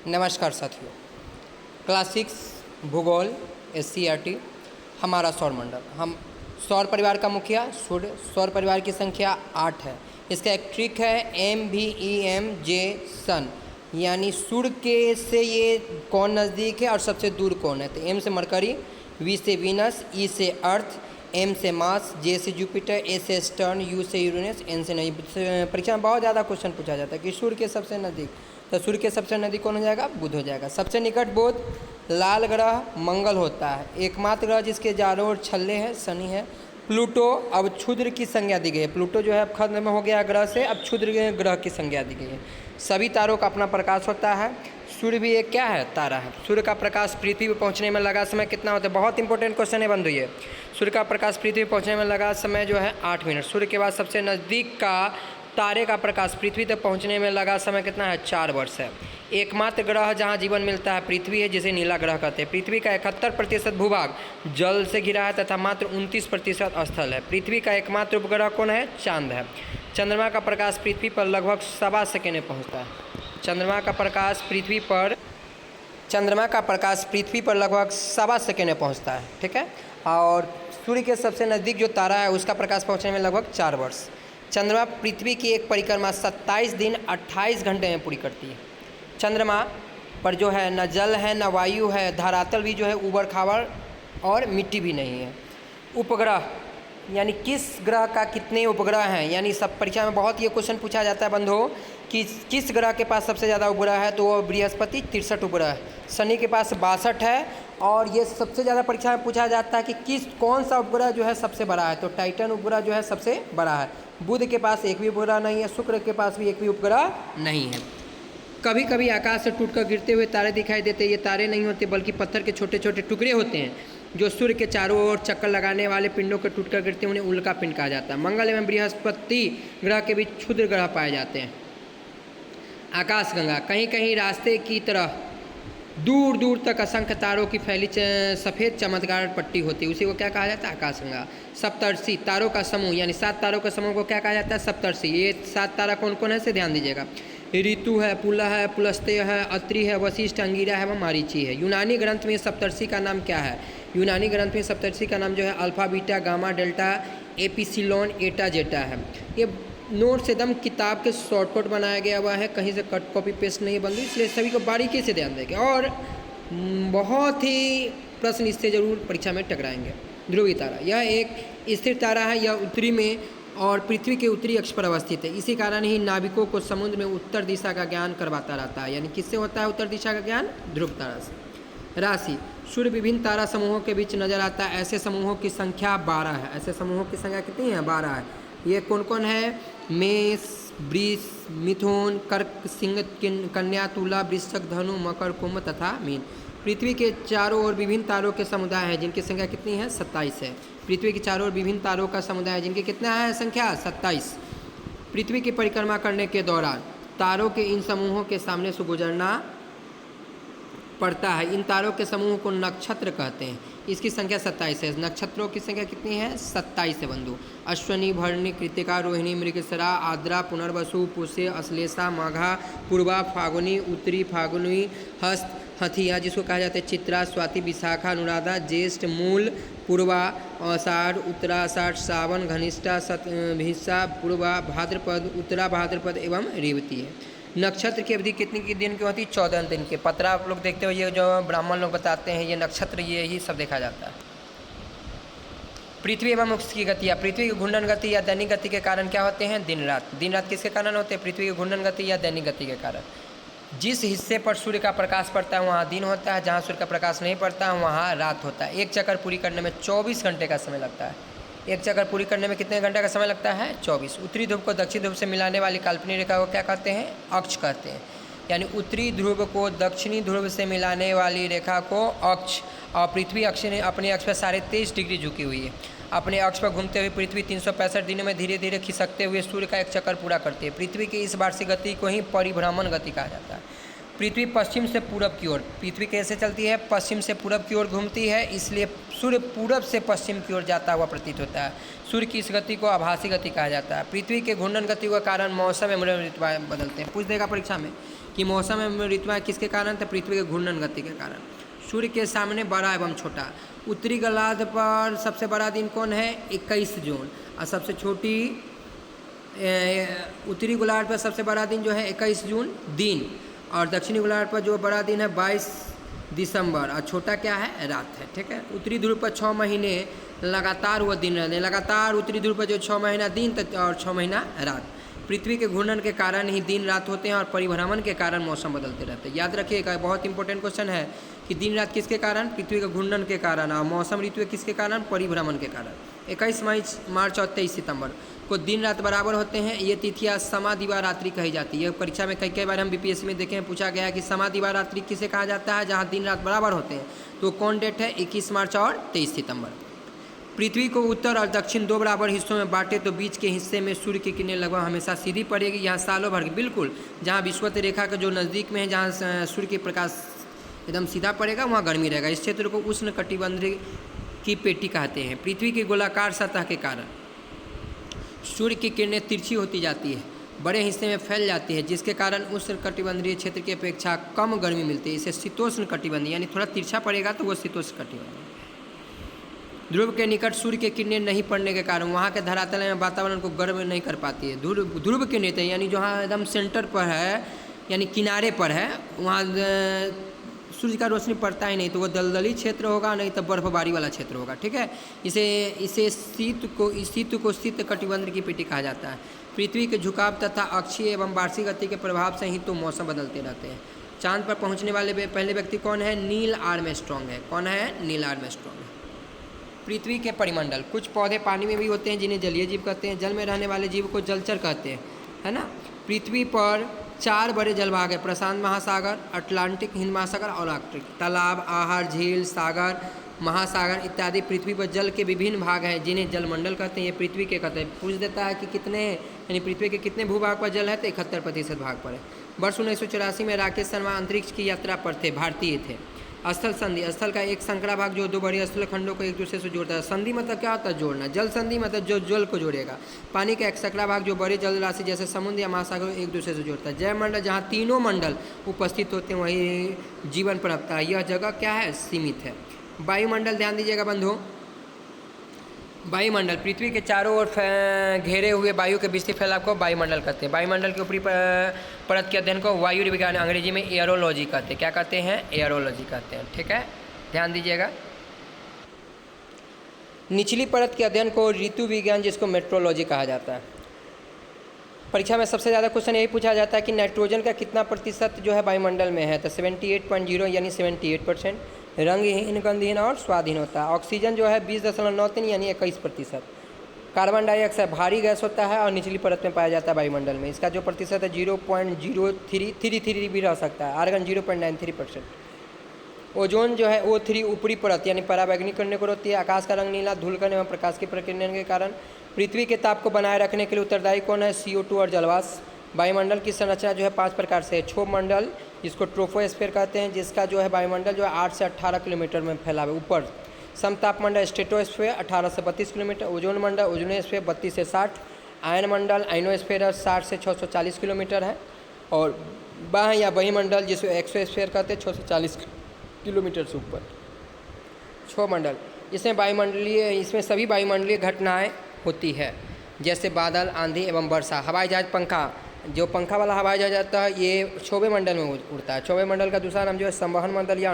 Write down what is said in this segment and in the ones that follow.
नमस्कार साथियों। क्लास 6 भूगोल SCERT हमारा सौरमंडल। हम सौर परिवार का मुखिया सूर्य, सौर परिवार की संख्या 8 है। इसका एक ट्रिक है MVEMJ सन, यानी सूर्य के से ये कौन नज़दीक है और सबसे दूर कौन है। तो M से मरकरी, V से वीनस, E से अर्थ, M से मार्स, J से जुपिटर, A से सैटर्न, U से यूरेनस, N से नहीं। परीक्षा में बहुत ज़्यादा क्वेश्चन पूछा जाता है कि सूर्य के सबसे नज़दीक, तो सूर्य के सबसे नज़दीक कौन हो जाएगा? बुध हो जाएगा। सबसे निकट बुध, लाल ग्रह मंगल होता है। एकमात्र ग्रह जिसके चारों ओर छल्ले हैं शनि है। प्लूटो अब क्षुद्र की संज्ञा दी गई है। प्लूटो जो है अब खत्म हो गया ग्रह से, अब क्षुद्र ग्रह की संज्ञा दी गई है। सभी तारों का अपना प्रकाश होता है। सूर्य भी एक क्या है? तारा है। सूर्य का प्रकाश पृथ्वी पर पहुंचने में लगा समय कितना होता है? बहुत इंपॉर्टेंट क्वेश्चन है बंधु ये। सूर्य का प्रकाश पृथ्वी पर पहुंचने में लगा समय जो है 8 मिनट। सूर्य के बाद सबसे नज़दीक का तारे का प्रकाश पृथ्वी तक पहुंचने में लगा समय कितना है? 4 वर्ष है। एकमात्र ग्रह जहां जीवन मिलता है पृथ्वी है, जिसे नीला ग्रह कहते हैं। पृथ्वी का 71% भूभाग जल से घिरा है तथा मात्र 29% स्थल है। पृथ्वी का एकमात्र उपग्रह कौन है? चांद है। चंद्रमा का प्रकाश पृथ्वी पर लगभग 7 सेकेंड में पहुँचता है। चंद्रमा का प्रकाश पृथ्वी पर लगभग 7 सेकेंड में पहुँचता है। ठीक है। और सूर्य के सबसे नज़दीक जो तारा है उसका प्रकाश पहुँचने में लगभग 4 वर्ष। चंद्रमा पृथ्वी की एक परिक्रमा 27 दिन 28 घंटे में पूरी करती है। चंद्रमा पर जो है न जल है न वायु है, धरातल भी जो है ऊबड़ खाबड़ और मिट्टी भी नहीं है। उपग्रह यानी किस ग्रह का कितने उपग्रह हैं, यानी सब परीक्षा में बहुत ये क्वेश्चन पूछा जाता है बंधुओं कि किस ग्रह के पास सबसे ज़्यादा उपग्रह है, तो वो बृहस्पति 63 उपग्रह है। शनि के पास 62 है। और ये सबसे ज़्यादा परीक्षा में पूछा जाता है कि कौन सा उपग्रह जो है सबसे बड़ा है, तो टाइटन उपग्रह जो है सबसे बड़ा है। बुध के पास एक भी उपग्रह नहीं है। शुक्र के पास भी एक भी उपग्रह नहीं है। कभी कभी आकाश से टूटकर गिरते हुए तारे दिखाई देते हैं। ये तारे नहीं होते बल्कि पत्थर के छोटे छोटे टुकड़े होते हैं जो सूर्य के चारों ओर चक्कर लगाने वाले पिंडों के टूटकर गिरते हैं, उन्हें उल्का पिंड कहा जाता है। मंगल एवं बृहस्पति ग्रह के बीच क्षुद्र ग्रह पाए जाते हैं। आकाशगंगा कहीं कहीं रास्ते की तरह दूर दूर तक असंख्य तारों की फैली सफ़ेद चमकदार पट्टी होती है, उसी को क्या कहा जाता है? आकाशगंगा। सप्तर्षि तारों का समूह यानी 7 तारों का समूह को क्या कहा जाता है? सप्तर्षि। ये 7 तारा कौन कौन है से ध्यान दीजिएगा। ऋतु है, पुलह है, पुलस्त्य है, अत्रि है, वशिष्ठ, अंगिरा है व मारीची है। यूनानी ग्रंथ में सप्तर्षि का नाम क्या है? यूनानी ग्रंथ में सप्तर्षि का नाम जो है alpha, beta, gamma, delta, epsilon, एटा, जेटा है। ये नोट्स एकदम किताब के शॉर्टकट बनाया गया हुआ है, कहीं से कट कॉपी पेस्ट नहीं बन रही, इसलिए सभी को बारीकी से ध्यान देंगे और बहुत ही प्रश्न इससे जरूर परीक्षा में टकराएंगे। ध्रुवीय तारा यह एक स्थिर तारा है। यह उत्तरी में और पृथ्वी के उत्तरी अक्ष पर अवस्थित है। इसी कारण ही नाविकों को समुद्र में उत्तर दिशा का ज्ञान करवाता रहता है। यानी किससे होता है उत्तर दिशा का ज्ञान? ध्रुव तारा से। राशि सूर्य विभिन्न तारा समूहों के बीच नजर आता है। ऐसे समूहों की संख्या 12 है। ऐसे समूहों की संख्या कितनी है? 12 है। ये कौन कौन है? मेष, वृष, मिथुन, कर्क, सिंह, कन्या, तुला, वृश्चिक, धनु, मकर, कुंभ तथा मीन। पृथ्वी के चारों ओर विभिन्न तारों के समुदाय हैं जिनकी संख्या कितनी है? 27 है। पृथ्वी के चारों ओर विभिन्न तारों का समुदाय है जिनकी कितना है संख्या? 27। पृथ्वी की परिक्रमा करने के दौरान तारों के इन समूहों के सामने से गुजरना पड़ता है। इन तारों के समूह को नक्षत्र कहते हैं। इसकी संख्या 27 है। नक्षत्रों की संख्या कितनी है? 27 है बंधु। अश्वनी, भरणी, कृतिका, रोहिणी, मृगशिरा, आद्रा, पुनर्वसु, पुष्य, अश्लेषा, माघा, पूर्वा, फागुनी, उत्तरी, फागुनी, हस्त, हथिया जिसको कहा जाता है, चित्रा, स्वाति, विशाखा, अनुराधा, ज्येष्ठ, मूल, पूर्वा, आषाढ़, उत्तराषाढ़, श्रावण, घनिष्ठा, भिषा, पूर्वा, भाद्रपद, उत्तरा भाद्रपद एवं रेवती है। नक्षत्र की अवधि कितनी दिन की होती है? 14 दिन की। पत्रा आप लोग देखते हो, ये जो ब्राह्मण लोग बताते हैं ये नक्षत्र ये ही सब देखा जाता है। पृथ्वी एवं उसकी गति या पृथ्वी की घूर्णन गति या दैनिक गति के कारण क्या होते हैं? दिन रात। दिन रात किसके कारण होते हैं? पृथ्वी की घूर्णन गति या दैनिक गति के कारण। जिस हिस्से पर सूर्य का प्रकाश पड़ता है वहाँ दिन होता है, जहाँ सूर्य का प्रकाश नहीं पड़ता है वहाँ रात होता है। एक चक्कर पूरी करने में 24 घंटे का समय लगता है। एक चक्कर पूरी करने में कितने घंटे का समय लगता है? 24। उत्तरी ध्रुव को दक्षिण ध्रुव से मिलाने वाली काल्पनिक रेखा को क्या कहते हैं? अक्ष कहते हैं। यानी उत्तरी ध्रुव को दक्षिणी ध्रुव से मिलाने वाली रेखा को अक्ष, और पृथ्वी अक्ष ने अपने अक्ष पर 23.5 डिग्री झुकी हुई है। अपने अक्ष पर घूमते हुए पृथ्वी 365 दिनों में धीरे धीरे खिसकते हुए सूर्य का एक चक्कर पूरा करती है। पृथ्वी की इस वार्षिक गति को ही परिभ्रमण गति कहा जाता है। पृथ्वी पश्चिम से पूरब की ओर, पृथ्वी कैसे चलती है? पश्चिम से पूरब की ओर घूमती है, इसलिए सूर्य पूरब से पश्चिम की ओर जाता हुआ प्रतीत होता है। सूर्य की इस गति को आभासी गति कहा जाता है। पृथ्वी के घूर्णन गति के कारण मौसम एवं ऋतुएं बदलते हैं। पूछ देगा परीक्षा में कि मौसम एवं ऋतुएं किसके कारण? तो पृथ्वी के घूर्णन गति के कारण। सूर्य के सामने बड़ा एवं छोटा। उत्तरी गोलार्ध पर सबसे बड़ा दिन कौन है? 21 जून। और सबसे छोटी उत्तरी गोलार्ध पर सबसे बड़ा दिन जो है 21 जून दिन, और दक्षिणी गोलार्ध पर जो बड़ा दिन है 22 दिसंबर, और छोटा क्या है? रात है। ठीक है। उत्तरी ध्रुव पर 6 महीने लगातार वो दिन रहते हैं, लगातार उत्तरी ध्रुव पर जो 6 महीना दिन और 6 महीना रात। पृथ्वी के घूर्णन के कारण ही दिन रात होते हैं और परिभ्रमण के कारण मौसम बदलते रहते हैं। याद रखिएगा, बहुत इंपॉर्टेंट क्वेश्चन है कि दिन रात किसके कारण? पृथ्वी के घूर्णन के कारण। और मौसम ऋतु किसके कारण? परिभ्रमण के कारण। 21 मार्च और 23 सितंबर को दिन रात बराबर होते हैं। ये तिथियां समदिवारात्रि कही जाती है। परीक्षा में कई बार हम बीपीएससी में देखे हैं, पूछा गया है कि समदिवारात्रि किसे कहा जाता है? जहाँ दिन रात बराबर होते हैं। तो कौन डेट है? 21 मार्च और 23 सितंबर। पृथ्वी को उत्तर और दक्षिण दो बराबर हिस्सों में बांटे तो बीच के हिस्से में सूर्य की किरणें लगभग हमेशा सीधी पड़ेगी। यहाँ सालों भर की, बिल्कुल जहाँ विषुवत रेखा का जो नज़दीक में है, जहाँ सूर्य की प्रकाश एकदम सीधा पड़ेगा, वहाँ गर्मी रहेगा। इस क्षेत्र को उष्ण कटिबंधीय की पेटी कहते हैं। पृथ्वी की गोलाकार सतह के कारण सूर्य की किरणें तिरछी होती जाती है, बड़े हिस्से में फैल जाती है, जिसके कारण उष्ण कटिबंधीय क्षेत्र की अपेक्षा कम गर्मी मिलती है। इसे शीतोष्ण कटिबंधीय, यानी थोड़ा तिरछा पड़ेगा तो वो शीतोष्ण कटिबंधीय। ध्रुव के निकट सूर्य के किरणें नहीं पड़ने के कारण वहाँ के धरातल में वातावरण को गर्म नहीं कर पाती है। ध्रुव के नीचे, यानी जहाँ एकदम सेंटर पर है, यानी किनारे पर है, वहाँ सूर्य का रोशनी पड़ता ही नहीं, तो वो दलदली क्षेत्र होगा, नहीं तो बर्फबारी वाला क्षेत्र होगा। ठीक है। इसे शीत को शीत कटिबंध की पेटी कहा जाता है। पृथ्वी के झुकाव तथा अक्षीय एवं वार्षिक गति के प्रभाव से ही तो मौसम बदलते रहते हैं। चांद पर पहुंचने वाले पहले व्यक्ति कौन है? नील आर्मस्ट्रॉन्ग है। कौन है? नील आर्मस्ट्रॉन्ग है। पृथ्वी के परिमंडल, कुछ पौधे पानी में भी होते हैं जिन्हें जलीय जीव कहते हैं। जल में रहने वाले जीव को जलचर कहते हैं, है ना। पृथ्वी पर 4 बड़े जलभाग है: प्रशांत महासागर, अटलांटिक, हिंद महासागर और आर्कटिक। तालाब, आहर, झील, सागर, महासागर इत्यादि पृथ्वी पर जल के विभिन्न भाग हैं जिन्हें जलमंडल कहते हैं। ये पृथ्वी के कहते हैं। पूछ देता है कि कितने, यानी पृथ्वी के कितने भूभाग पर जल है, तो 71% भाग पर है। वर्ष 1984 में राकेश शर्मा अंतरिक्ष की यात्रा पर थे, भारतीय थे। स्थल संधि, स्थल का एक संकरा भाग जो 2 बड़े स्थल खंडों को एक दूसरे से जोड़ता है। संधि मतलब क्या होता है? जोड़ना। जल संधि मतलब जो जल को जोड़ेगा। पानी का एक सकरा भाग जो बड़े जल राशि जैसे समुद्र या महासागर एक दूसरे से जोड़ता है। जयमंडल, जहाँ तीनों मंडल उपस्थित होते हैं वही जीवन पनपता है। यह जगह क्या है? सीमित है। वायुमंडल, ध्यान दीजिएगा बंधु। वायुमंडल पृथ्वी के चारों ओर घेरे हुए वायु के विस्तृत फैलाव को वायुमंडल कहते हैं। वायुमंडल के ऊपरी परत के अध्ययन को वायु विज्ञान, अंग्रेजी में एयरोलॉजी कहते हैं। क्या कहते हैं? एयरोलॉजी कहते हैं। ठीक है, ध्यान दीजिएगा। निचली परत के अध्ययन को ऋतु विज्ञान, जिसको मेट्रोलॉजी कहा जाता है। परीक्षा में सबसे ज़्यादा क्वेश्चन यही पूछा जाता है कि नाइट्रोजन का कितना प्रतिशत जो है वायुमंडल में है, तो 78.0 यानी 78%। रंगहीन, गंधहीन और स्वादहीन होता है। ऑक्सीजन जो है 20.93 यानी 21%। कार्बन डाइऑक्साइड भारी गैस होता है और निचली परत में पाया जाता है वायुमंडल में। इसका जो प्रतिशत है 0.0333 भी रह सकता है। आर्गन 0.93%। ओजोन जो है O3 ऊपरी परत यानी पराबैंगनी किरणें को रोकती है। आकाश का रंग नीला धूलकण एवं प्रकाश की प्रकीर्णन के कारण पृथ्वी के ताप को बनाए रखने के लिए उत्तरदायी कौन है? CO2 और जलवाष्प। वायुमंडल की संरचना जो है 5 प्रकार से है। क्षोभ मंडल, जिसको ट्रोपोस्फीयर कहते हैं, जिसका जो है वायुमंडल जो है 8 से 18 किलोमीटर में फैला है ऊपर। समतापमंडल स्ट्रेटोस्फीयर 18 से 32 किलोमीटर। ओजोन मंडल ओजोनोस्फीयर 32 से 60। आयन मंडल आयनोस्फीयर 60 से 640 किलोमीटर है। और बाह्य या बहिमंडल, जिसको एक्सोस्फीयर कहते हैं, 640 किलोमीटर से ऊपर। क्षोभ मंडल, इसमें सभी वायुमंडलीय घटनाएं होती है, जैसे बादल, आंधी एवं वर्षा। हवाई जहाज, पंखा, जो पंखा वाला हवाई जहाज आता है ये क्षोभे मंडल में उड़ता है। क्षोभे मंडल का दूसरा नाम जो है संवहन मंडल या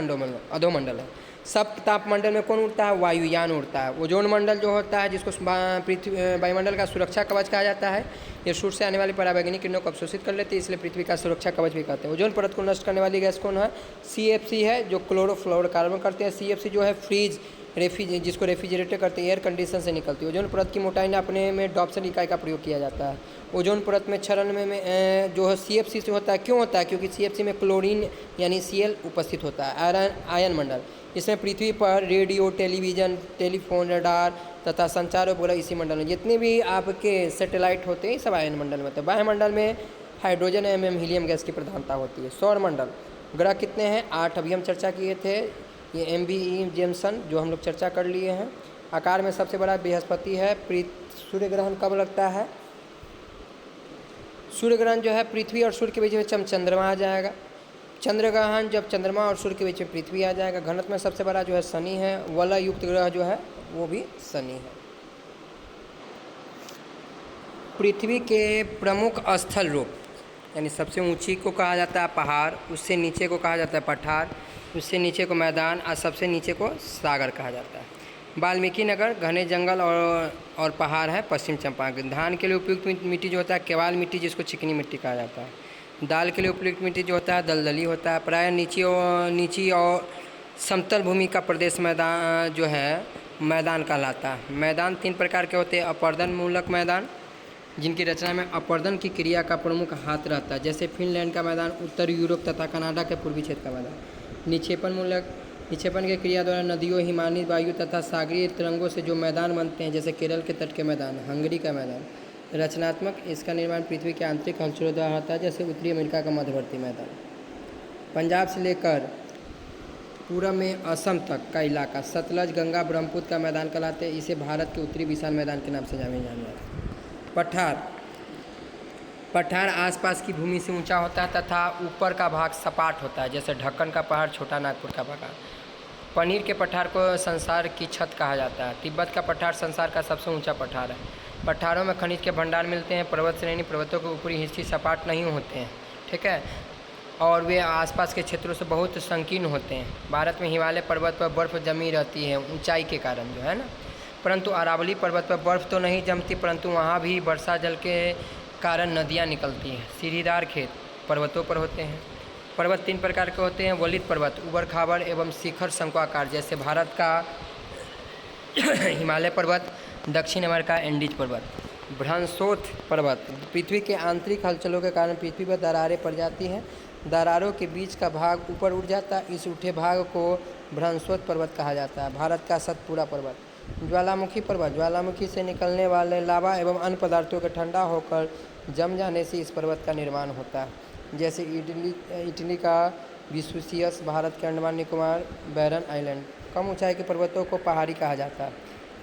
अधोमंडल है। सब तापमंडल में कौन उड़ता है? वायुयान उड़ता है। ओजोन मंडल जो होता है, जिसको पृथ्वी वायुमंडल का सुरक्षा कवच कहा जाता है, ये सूर्य से आने वाली पराबैंगनी किरणों को अवशोषित कर लेती है, इसलिए पृथ्वी का सुरक्षा कवच भी कहते हैं। ओजोन परत को नष्ट करने वाली गैस कौन है? CFC है, जो क्लोरोफ्लोरोकार्बन करते हैं। CFC जो है फ्रीज, जिसको रेफ्रिजरेटर करते हैं, एयर कंडीशन से निकलती है। ओजोन परत की मोटाई नापने में डॉप्सन इकाई का प्रयोग किया जाता है। ओजोन परत में क्षरण में जो है CFC से होता है। क्यों होता है? क्योंकि CFC में क्लोरीन यानी Cl उपस्थित होता है। आयन मंडल, इसमें पृथ्वी पर रेडियो, टेलीविज़न, टेलीफोन, रडार तथा संचार उपग्रह इसी मंडल में। जितने भी आपके सैटेलाइट होते हैं सब आयन मंडल में होते हैं। वायुमंडल में हाइड्रोजन एवं हीलियम गैस की प्रधानता होती है। सौर मंडल, ग्रह कितने हैं? 8, अभी हम चर्चा किए थे। ये MBE जेमसन जो हम लोग चर्चा कर लिए हैं। आकार में सबसे बड़ा बृहस्पति है। सूर्य ग्रहण कब लगता है? सूर्य ग्रहण जो है पृथ्वी और सूर्य के बीच में चंद्रमा आ जाएगा। चंद्र ग्रहण जब चंद्रमा और सूर्य के बीच में पृथ्वी आ जाएगा। घनत्व में सबसे बड़ा जो है शनि है। वलय युक्त ग्रह जो है वो भी शनि है। पृथ्वी के प्रमुख स्थल रूप यानी सबसे ऊंची को कहा जाता है पहाड़, उससे नीचे को कहा जाता है पठार, उससे नीचे को मैदान और सबसे नीचे को सागर कहा जाता है। वाल्मीकि नगर घने जंगल और पहाड़ है पश्चिम चंपारण। धान के लिए उपयुक्त मिट्टी जो होता है केवाल मिट्टी, जिसको चिकनी मिट्टी कहा जाता है। दाल के लिए उपयुक्त मिट्टी जो होता है दलदली होता है। प्रायः नीची और समतल भूमि का प्रदेश मैदान जो है मैदान कहलाता है। मैदान 3 प्रकार के होते हैं। अपर्दन मूलक मैदान, जिनकी रचना में अपर्दन की क्रिया का प्रमुख हाथ रहता है, जैसे फिनलैंड का मैदान, उत्तर यूरोप तथा कनाडा के पूर्वी क्षेत्र का मैदान। निक्षेपण की क्रिया द्वारा नदियों, हिमानी वायु तथा सागरीय तरंगों से जो मैदान बनते हैं, जैसे केरल के तट के मैदान, हंगरी का मैदान। रचनात्मक, इसका निर्माण पृथ्वी के आंतरिक हलचलों द्वारा होता है, जैसे उत्तरी अमेरिका का मध्यवर्ती मैदान। पंजाब से लेकर पूरब में असम तक का इलाका सतलज, गंगा, ब्रह्मपुत्र का मैदान कहलाते हैं। इसे भारत के उत्तरी विशाल मैदान के नाम से जाना जाता है। पठार आसपास की भूमि से ऊंचा होता है तथा ऊपर का भाग सपाट होता है, जैसे ढक्कन का पहाड़, छोटा नागपुर का पहाड़। पनीर के पठार को संसार की छत कहा जाता है। तिब्बत का पठार संसार का सबसे ऊंचा पठार है। पठारों में खनिज के भंडार मिलते हैं। पर्वत श्रेणी, पर्वतों के ऊपरी हिस्से सपाट नहीं होते हैं, ठीक है, और वे आसपास के क्षेत्रों से बहुत संकीर्ण होते हैं। भारत में हिमालय पर्वत पर बर्फ़ जमी रहती है ऊंचाई के कारण, जो है ना, परंतु अरावली पर्वत पर बर्फ़ तो नहीं जमती, परंतु वहाँ भी वर्षा जल के कारण नदियाँ निकलती हैं। सीढ़ीदार खेत पर्वतों पर होते हैं। पर्वत 3 प्रकार के होते हैं। वलित पर्वत, उबड़ खाबड़ एवं शिखर शंक्वाकार, जैसे भारत का हिमालय पर्वत, दक्षिण अमेरिका एंडीज पर्वत। भ्रंशोत्थ पर्वत, पृथ्वी के आंतरिक हलचलों के कारण पृथ्वी पर दरारें पड़ जाती हैं। दरारों के बीच का भाग ऊपर उठ जाता है, इस उठे भाग को भ्रंशोत्थ पर्वत कहा जाता है। भारत का सतपुड़ा पर्वत। ज्वालामुखी पर्वत, ज्वालामुखी से निकलने वाले लावा एवं अन्य पदार्थों के ठंडा होकर जम जाने से इस पर्वत का निर्माण होता है, जैसे इटली का विसुसियस, भारत के अंडमान निकोबार बैरन आइलैंड। कम ऊंचाई के पर्वतों को पहाड़ी कहा जाता है।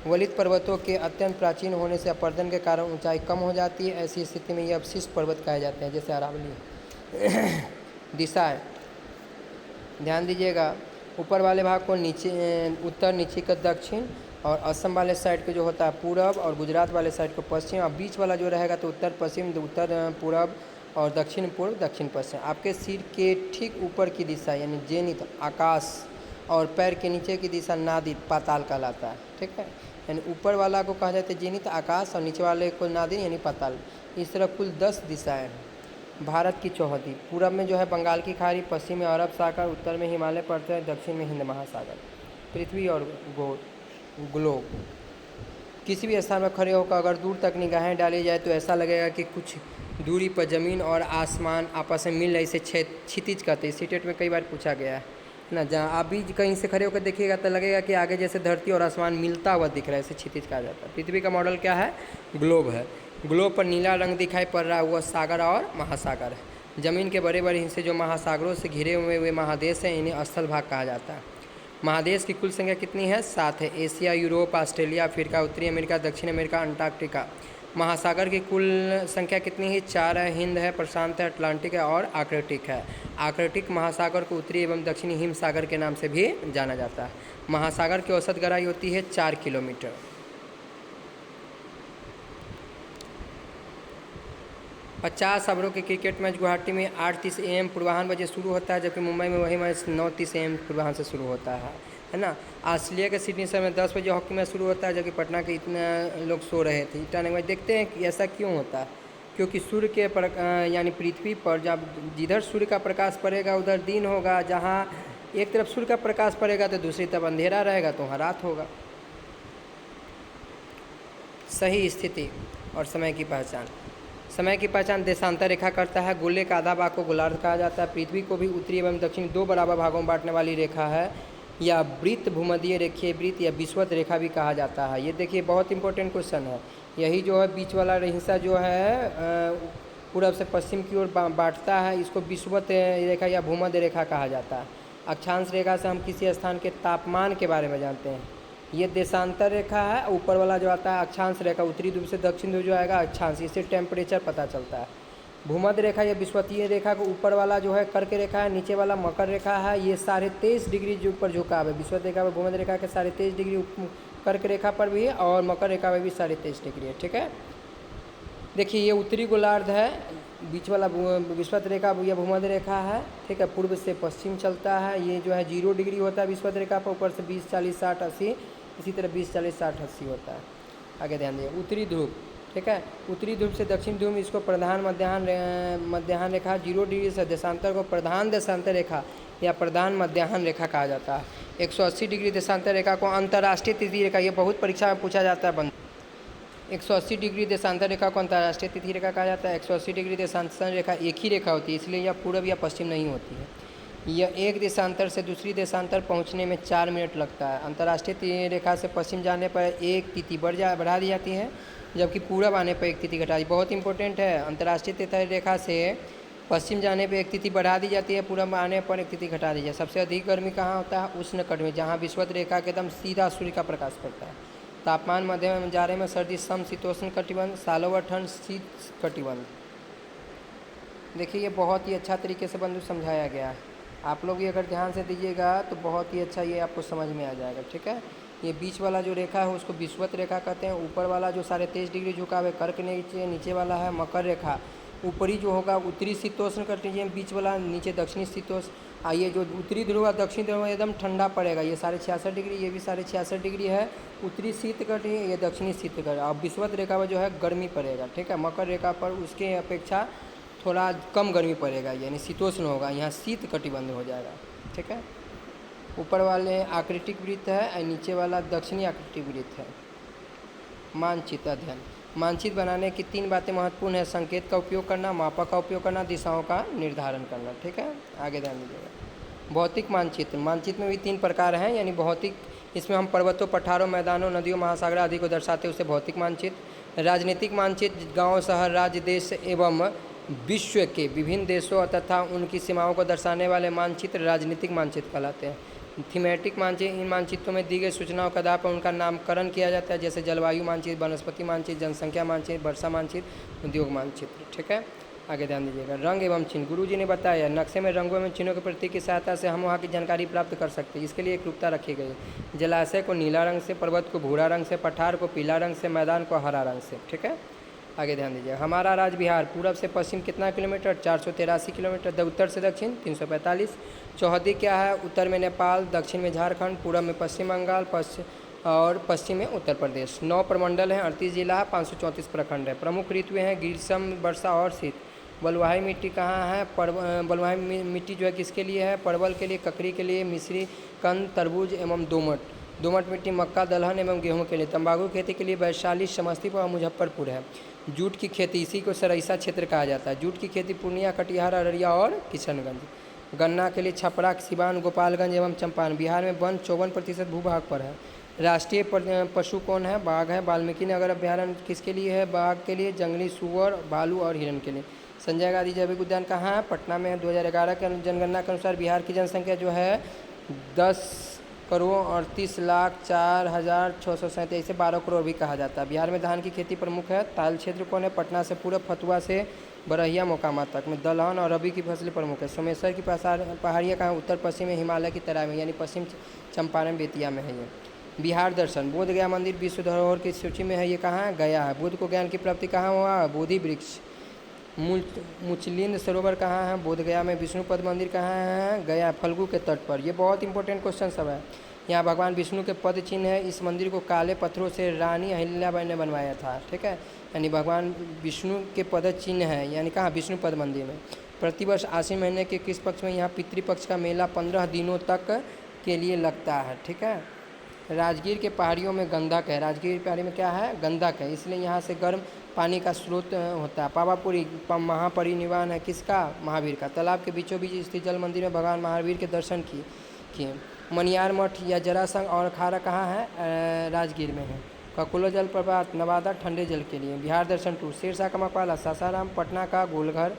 वलित पर्वतों के अत्यंत प्राचीन होने से अपर्दन के कारण ऊंचाई कम हो जाती है। ऐसी स्थिति में ये अवशिष्ट पर्वत कहे जाते हैं, जैसे अरावली। दिशाएं ध्यान दीजिएगा, ऊपर वाले भाग को नीचे उत्तर, नीचे का दक्षिण, और असम वाले साइड को जो होता है पूरब, और गुजरात वाले साइड को पश्चिम, और बीच वाला जो रहेगा तो उत्तर पश्चिम, उत्तर पूरब, और दक्षिण पूर्व, दक्षिण पश्चिम। आपके सिर के ठीक ऊपर की दिशा यानी जेनित आकाश, और पैर के नीचे की दिशा नादित पाताल कहलाता है, ठीक है। यानी ऊपर वाला को कहा जाता है जेनित आकाश, और नीचे वाले को नादित यानी पाताल। इस तरह कुल 10 दिशाएँ हैं। भारत की चौहदी, पूरब में जो है बंगाल की खाड़ी, पश्चिम में अरब सागर, उत्तर में हिमालय पड़ते हैं, दक्षिण में हिंद महासागर। पृथ्वी और ग्लोब, किसी भी स्थान में खड़े होकर अगर दूर तक निगाहें डाली जाए तो ऐसा लगेगा कि कुछ दूरी पर ज़मीन और आसमान आपस में मिल रहे, इसे क्षितिज कहते हैं। सीटेट में कई बार पूछा गया है ना, जहाँ आप भी कहीं से खड़े होकर देखिएगा तो लगेगा कि आगे जैसे धरती और आसमान मिलता हुआ दिख रहा है, इसे क्षितिज कहा जाता है। पृथ्वी का मॉडल क्या है? ग्लोब है। ग्लोब पर नीला रंग दिखाई पड़ रहा है, वह सागर और महासागर है। ज़मीन के बड़े बड़े हिस्से जो महासागरों से घिरे हुए वे महादेश हैं, इन्हें स्थल भाग कहा जाता है। महादेश की कुल संख्या कितनी है? 7 है। एशिया, यूरोप, ऑस्ट्रेलिया, अफ्रीका, उत्तरी अमेरिका, दक्षिण अमेरिका, अंटार्कटिका। महासागर की कुल संख्या कितनी है? 4 है। हिंद है, प्रशांत है, अटलांटिक है और आर्कटिक है। आर्कटिक महासागर को उत्तरी एवं दक्षिणी हिम सागर के नाम से भी जाना जाता है। महासागर की औसत गहराई होती है 4 किलोमीटर। 50 ओवरों के क्रिकेट मैच गुवाहाटी में 8:30 AM पूर्वाह्न बजे शुरू होता है, जबकि मुंबई में वही मैच 9:30 AM पूर्वाह्न से शुरू होता है ना। ऑस्ट्रेलिया के सिडनी शहर में 10 बजे हॉकी मैच शुरू होता है, जबकि पटना के इतने लोग सो रहे थे। ईटानगर में देखते हैं कि ऐसा क्यों होता है, क्योंकि सूर्य के यानी पृथ्वी पर जब जिधर सूर्य का प्रकाश पड़ेगा उधर दिन होगा, जहाँ एक तरफ सूर्य का प्रकाश पड़ेगा तो दूसरी तरफ अंधेरा रहेगा, तो वहाँ रात होगा। सही स्थिति और समय की पहचान। समय की पहचान देशांतर रेखा करता है। गोले का आधा भाग को गोलार्ध कहा जाता है। पृथ्वी को भी उत्तरी एवं दक्षिणी 2 बराबर भागों में बांटने वाली रेखा है, या वृत्त, भूमध्य रेखीय वृत्त या विषुवत रेखा भी कहा जाता है। ये देखिए बहुत इंपॉर्टेंट क्वेश्चन है। यही जो है बीच वाला हिस्सा जो है पूरब से पश्चिम की ओर बांटता है, इसको विषुवत रेखा या भूमध्य रेखा कहा जाता है। अक्षांश रेखा से हम किसी स्थान के तापमान के बारे में जानते हैं। ये देशांतर रेखा है। ऊपर वाला जो आता है अक्षांश रेखा, उत्तरी ध्रुव से दक्षिण ध्रुव जो आएगा अक्षांश, इससे टेम्परेचर पता चलता है। भूमध्य रेखा या विषुवतीय रेखा को ऊपर वाला जो है कर्क रेखा है, नीचे वाला मकर रेखा है। ये 23.5 डिग्री जो ऊपर झुकाव है विषुवत रेखा पर, भूमध्य रेखा के 23.5 डिग्री कर्क रेखा पर भी है और मकर रेखा में भी 23.5 डिग्री है। ठीक है, देखिए ये उत्तरी गोलार्ध है, बीच वाला विषुवत रेखा या भूमध्य रेखा है। ठीक है, पूर्व से पश्चिम चलता है। ये जो है 0 डिग्री होता है विषुवत रेखा पर, ऊपर से 20, 40, 60, 80, इसी तरह 20, 40, 60, 80 होता है। आगे ध्यान दीजिए, उत्तरी ध्रुव। ठीक है, उत्तरी ध्रुव से दक्षिण ध्रुव, इसको प्रधान मध्याह्न रेखा 0 डिग्री से देशांतर को प्रधान देशांतर रेखा या प्रधान मध्याह्न रेखा कहा जाता है। 180 डिग्री देशांतर रेखा को अंतर्राष्ट्रीय तिथि रेखा, ये बहुत परीक्षा में पूछा जाता है बंद। 180 डिग्री देशांतर रेखा को अंतर्राष्ट्रीय तिथि रेखा कहा जाता है। 180 डिग्री देशांतर रेखा एक ही रेखा होती है, इसलिए यह पूर्व या पश्चिम नहीं होती है। यह एक देशांतर से दूसरी देशांतर पहुंचने में 4 मिनट लगता है। अंतर्राष्ट्रीय रेखा से पश्चिम जाने पर एक तिथि बढ़ा दी जाती है, जबकि पूरब आने पर एक तिथि घटा दी। बहुत इंपॉर्टेंट है, अंतर्राष्ट्रीय रेखा से पश्चिम जाने पर एक तिथि बढ़ा दी जाती है, पूरब आने पर एक तिथि घटा दी जाती है। सबसे अधिक गर्मी कहाँ होता है? उष्णकटिबंध, जहाँ विषुवत रेखा के एकदम सीधा सूर्य का प्रकाश पड़ता है। तापमान मध्यम जाड़े में सर्दी समशीतोष्ण कटिबंध, सालों भर ठंड शीत कटिबंध। देखिए ये बहुत ही अच्छा तरीके से बंधु समझाया गया है। आप लोग भी अगर ध्यान से दीजिएगा तो बहुत ही अच्छा ये आपको समझ में आ जाएगा। ठीक है, ये बीच वाला जो रेखा है उसको विषुवत रेखा कहते हैं। ऊपर वाला जो 23.5 डिग्री झुकाव है कर्क नीचे वाला है मकर रेखा। ऊपरी जो होगा उत्तरी शीतोष्ण कटिबंध, बीच वाला नीचे दक्षिणी शीतोष्ण। आइए जो उत्तरी ध्रुव और दक्षिण ध्रुव में एकदम ठंडा पड़ेगा, ये 66.5 डिग्री, ये भी 66.5 डिग्री है। उत्तरी शीत कटि, ये दक्षिणी शीत कटि। और विषुवत रेखा पर जो है गर्मी पड़ेगा। ठीक है, मकर रेखा पर उसके अपेक्षा थोड़ा कम गर्मी पड़ेगा, यानी शीतोष्ण होगा, यहाँ शीत कटिबंध हो जाएगा। ठीक है, ऊपर वाले आकृतिक वृत्त है और नीचे वाला दक्षिणी आकृतिक वृत्त है। मानचित्र अध्ययन, मानचित्र बनाने की 3 बातें महत्वपूर्ण है: संकेत का उपयोग करना, मापक का उपयोग करना, दिशाओं का निर्धारण करना। ठीक है, आगे ध्यान दीजिएगा। भौतिक मानचित्र, मानचित्र में भी 3 प्रकार हैं, यानी भौतिक, इसमें हम पर्वतों, पठारों, मैदानों, नदियों, महासागर आदि को दर्शाते हैं, उसे भौतिक मानचित्र। राजनीतिक मानचित्र, गांव, शहर, राज्य, देश एवं विश्व के विभिन्न देशों तथा उनकी सीमाओं को दर्शाने वाले मानचित्र राजनीतिक मानचित्र कहलाते हैं। थीमेटिक मानचित्र, इन मानचित्रों में दी गई सूचनाओं के आधार पर उनका नामकरण किया जाता है, जैसे जलवायु मानचित्र, वनस्पति मानचित्र, जनसंख्या मानचित्र, वर्षा मानचित्र, उद्योग मानचित्र। ठीक है, आगे ध्यान दीजिएगा। रंग एवं चिन्ह, गुरुजी ने बताया नक्शे में रंगों एवं चिन्हों के प्रतीक की सहायता से हम वहाँ की जानकारी प्राप्त कर सकते हैं। इसके लिए एकरूपता रखी गई है। जलाशय को नीला रंग से, पर्वत को भूरा रंग से, पठार को पीला रंग से, मैदान को हरा रंग से। ठीक है, आगे ध्यान दीजिए। हमारा राज्य बिहार पूरब से पश्चिम कितना किलोमीटर? 483 किलोमीटर। उत्तर से दक्षिण 345। चौहद्दी क्या है? उत्तर में नेपाल, दक्षिण में झारखंड, पूरब में पश्चिम बंगाल, पश्चिम में उत्तर प्रदेश। 9 प्रमंडल हैं, 38 जिला है, 534 प्रखंड है। प्रमुख ऋतुएँ हैं ग्रीष्म, वर्षा और शीत। बलुआही मिट्टी कहाँ है? बलुआही मिट्टी जो है किसके लिए है? परवल के लिए, ककड़ी के लिए, मिश्री, कंद, तरबूज एवं दोमट मिट्टी मक्का, दलहन एवं गेहूं के लिए। तंबाकू खेती के लिए वैशाली, समस्तीपुर और मुजफ्फरपुर है। जूट की खेती, इसी को सरईसा क्षेत्र कहा जाता है। जूट की खेती पूर्णिया, कटिहार, अररिया और किशनगंज। गन्ना के लिए छपरा, सिवान, गोपालगंज एवं चंपारण। बिहार में वन 54% भूभाग पर है। राष्ट्रीय पशु कौन है? बाघ है। वाल्मीकि नगर अभ्यारण्य किसके लिए है? बाघ के लिए, जंगली सूअर, भालू और हिरण के लिए। संजय गांधी जैविक उद्यान कहाँ है? पटना में है। 2011 के जनगणना के अनुसार बिहार की जनसंख्या जो है 10,38,04,637, इसे 12 करोड़ भी कहा जाता है। बिहार में धान की खेती प्रमुख है। ताल क्षेत्र कौन है? पटना से पूरब, फतुआ से बरहिया, मोकामा तक में। दलहन और रबी की फसलें प्रमुख है। सोमेश्वर की पहाड़ियाँ कहाँ? उत्तर पश्चिम में, हिमालय की तराई में, यानी पश्चिम चंपारण, बेतिया में है ये। बिहार दर्शन, बोध गया मंदिर विश्व धरोहर की सूची में है, ये कहाँ है? गया है। बुद्ध को ज्ञान की प्राप्ति कहाँ हुआ? बोधि वृक्ष। मुचलिंद सरोवर कहाँ है? बोध गया में। विष्णुपद मंदिर कहाँ है? गया, फल्गु के तट पर। ये बहुत इंपॉर्टेंट क्वेश्चन सब है। यहाँ भगवान विष्णु के पद चिन्ह है। इस मंदिर को काले पत्थरों से रानी अहिल्याबाई ने बनवाया था। ठीक है, यानी भगवान विष्णु के पद चिन्ह है, यानी कहाँ? विष्णुपद मंदिर में। प्रतिवर्ष आश्विन महीने के किस पक्ष में यहाँ पितृपक्ष का मेला 15 दिनों तक के लिए लगता है? ठीक है, राजगीर के पहाड़ियों में गंधक है। राजगीर की पहाड़ी में क्या है? गंधक है, इसलिए यहाँ से गर्म पानी का स्रोत होता है। पावापुरी महापरिनिर्वाण है किसका? महावीर का। तालाब के बीचों बीच स्थित जल मंदिर में भगवान महावीर के दर्शन किए। मनियार मठ या जरासंग और खारा कहाँ है? राजगीर में है। ककुलो जलप्रपात नवादा, ठंडे जल के लिए। बिहार दर्शन टूर, शेरशाह का मकबरा, सासाराम, पटना का गोलघर।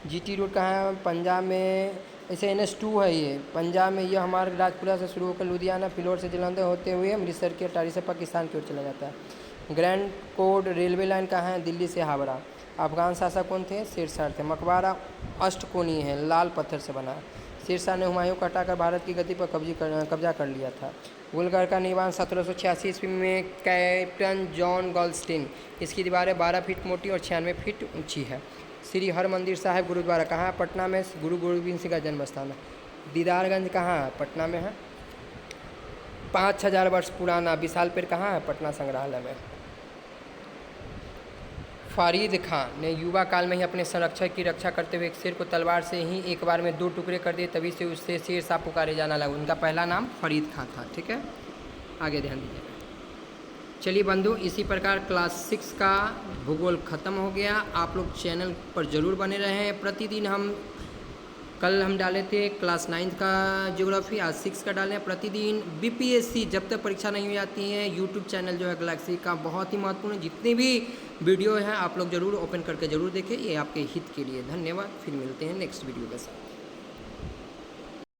जीटी रोड कहाँ है? पंजाब में, ऐसे NH2 है ये। पंजाब में यह हमारे राजपुरा से शुरू होकर लुधियाना, फिलौर से जलंधर होते हुए अमृतसर के अटारी से पाकिस्तान की ओर चला जाता है। ग्रैंड कोड रेलवे लाइन कहाँ है? दिल्ली से हावड़ा। अफगान शासक कौन थे? शेरशाह थे। मकबरा अष्टकोणीय है, लाल पत्थर से बना है। शेरशाह ने हुमायूं को हटाकर भारत की गद्दी पर कब्जा कर लिया था। गुलगढ़ का निर्माण 1786 ईस्वी में कैप्टन जॉन गॉल्स्टीन। इसकी दीवारें 12 फीट मोटी और 96 फीट ऊंची है। श्री हरमंदिर साहिब गुरुद्वारा कहाँ है? पटना में। गुरु गोबिंद सिंह का जन्म स्थान है। दीदारगंज कहाँ है? पटना में है। 5000 वर्ष पुराना विशाल पेड़ कहाँ है? पटना संग्रहालय में। फरीद खां ने युवा काल में ही अपने संरक्षक की रक्षा करते हुए एक शेर को तलवार से ही एक बार में 2 टुकड़े कर दिए, तभी से उससे शेर शाह पुकारे जाना लगा। उनका पहला नाम फरीद खां था। ठीक है, आगे ध्यान दीजिएगा। चलिए बंधु, इसी प्रकार क्लास 6 का भूगोल खत्म हो गया। आप लोग चैनल पर ज़रूर बने रहें। प्रतिदिन कल हम डाले थे क्लास 9 का ज्योग्राफी, आज 6 का डालें। प्रतिदिन बीपीएससी जब तक परीक्षा नहीं हो जाती है, यूट्यूब चैनल जो है गैलेक्सी का बहुत ही महत्वपूर्ण है। जितनी भी वीडियो हैं आप लोग ज़रूर ओपन करके ज़रूर देखें, ये आपके हित के लिए। धन्यवाद, फिर मिलते हैं नेक्स्ट वीडियो के साथ।